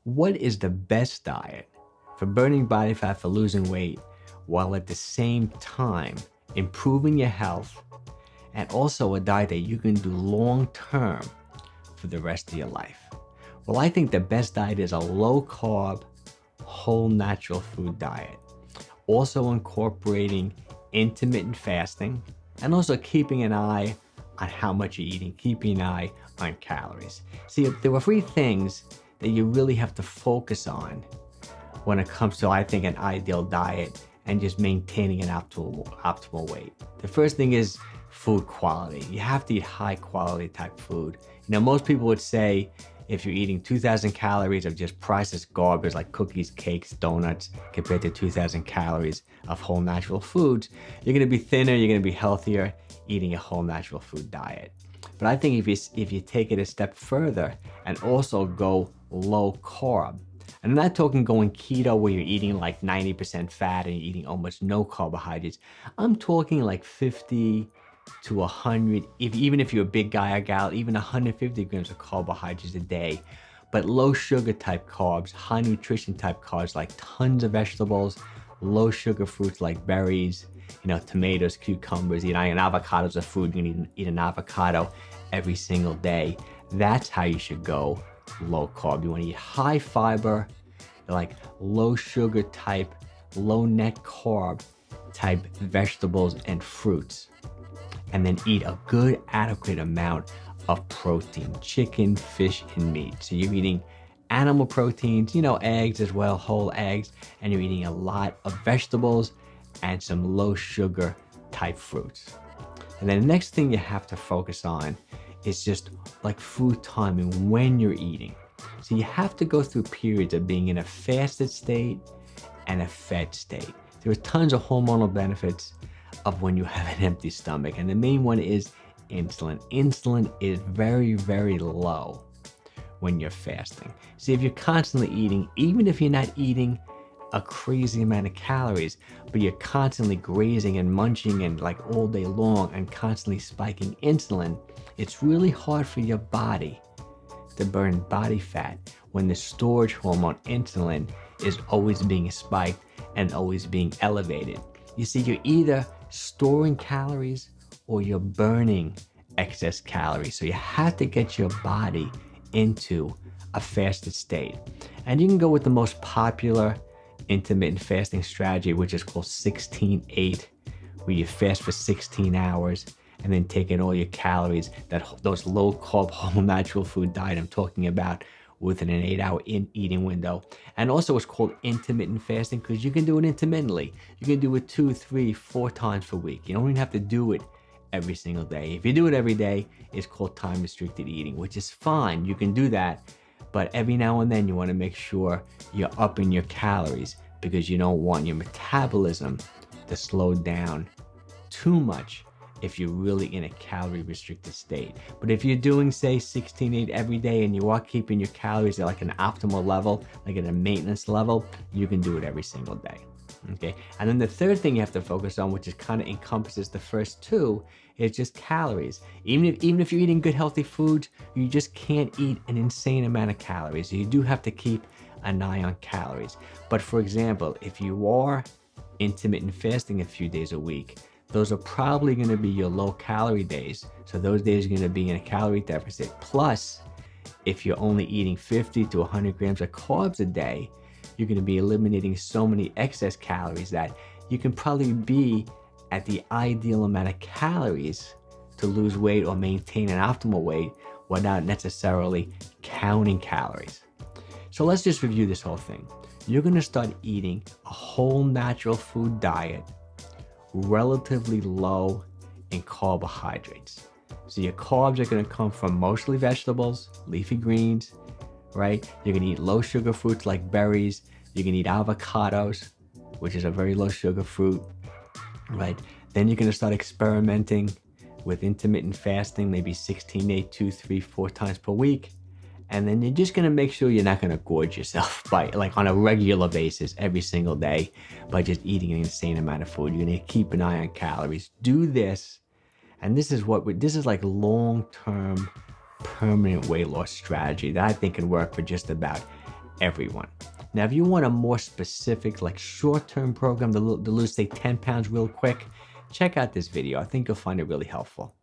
What is the best diet for burning body fat for losing weight while at the same time improving your health, and also a diet that you can do long term for the rest of your life? Well, I think the best diet is a low carb, whole natural food diet. Also incorporating intermittent fasting and also keeping an eye on how much you're eating, keeping an eye on calories. See, there are three things that you really have to focus on when it comes to, I think, an ideal diet and just maintaining an optimal weight. The first thing is food quality. You have to eat high quality type food. Most people would say if you're eating 2,000 calories of just processed garbage like cookies, cakes, donuts, compared to 2,000 calories of whole natural foods, you're gonna be thinner, you're gonna be healthier eating a whole natural food diet. But I think if you take it a step further and also go low carb, and I'm not talking going keto where you're eating like 90% fat and you're eating almost no carbohydrates. I'm talking like 50 to 100, even if you're a big guy or gal, even 150 grams of carbohydrates a day. But low sugar type carbs, high nutrition type carbs like tons of vegetables, low sugar fruits like berries, tomatoes, cucumbers, and avocados are food. You can eat an avocado every single day. That's how you should go low carb. You want to eat high fiber, like low sugar type, low net carb type vegetables and fruits. And then eat a good adequate amount of protein, chicken, fish, and meat. So you're eating animal proteins, eggs as well, whole eggs, and you're eating a lot of vegetables and some low sugar type fruits. And then the next thing you have to focus on is just like food timing when you're eating. So you have to go through periods of being in a fasted state and a fed state. There are tons of hormonal benefits of when you have an empty stomach, and the main one is insulin. Insulin is very, very low when you're fasting. See, if you're constantly eating, even if you're not eating a crazy amount of calories, but you're constantly grazing and munching and like all day long and constantly spiking insulin, it's really hard for your body to burn body fat when the storage hormone insulin is always being spiked and always being elevated. You see, you're either storing calories or you're burning excess calories. So you have to get your body into a fasted state. And you can go with the most popular intermittent fasting strategy, which is called 16-8, where you fast for 16 hours and then take in all your calories, those low carb, whole natural food diet I'm talking about, within an 8-hour eating window. And also it's called intermittent fasting because you can do it intermittently. You can do it 2, 3, 4 times per week. You don't even have to do it every single day. If you do it every day, it's called time restricted eating, which is fine. You can do that. But every now and then you want to make sure you're upping your calories because you don't want your metabolism to slow down too much if you're really in a calorie restricted state. But if you're doing, say, 16-8 every day and you are keeping your calories at like an optimal level, like at a maintenance level, you can do it every single day. Okay. And then the third thing you have to focus on, which is kind of encompasses the first two, is just calories. Even if you're eating good healthy foods, you just can't eat an insane amount of calories. So you do have to keep an eye on calories. But for example, if you are intermittent fasting a few days a week, those are probably going to be your low calorie days. So those days are going to be in a calorie deficit. Plus, if you're only eating 50 to 100 grams of carbs a day, you're going to be eliminating so many excess calories that you can probably be at the ideal amount of calories to lose weight or maintain an optimal weight without necessarily counting calories. So let's just review this whole thing. You're going to start eating a whole natural food diet, relatively low in carbohydrates. So your carbs are going to come from mostly vegetables, leafy greens, right? You're going to eat low sugar fruits like berries. You can eat avocados, which is a very low sugar fruit, right? Then you're going to start experimenting with intermittent fasting, maybe 16-8, 2, 3, 4 times per week. And then you're just going to make sure you're not going to gorge yourself by like on a regular basis every single day by just eating an insane amount of food. You're going to keep an eye on calories. Do this. And this is like long-term permanent weight loss strategy that I think can work for just about everyone. Now, if you want a more specific, like short-term program to lose, say, 10 pounds real quick, check out this video. I think you'll find it really helpful.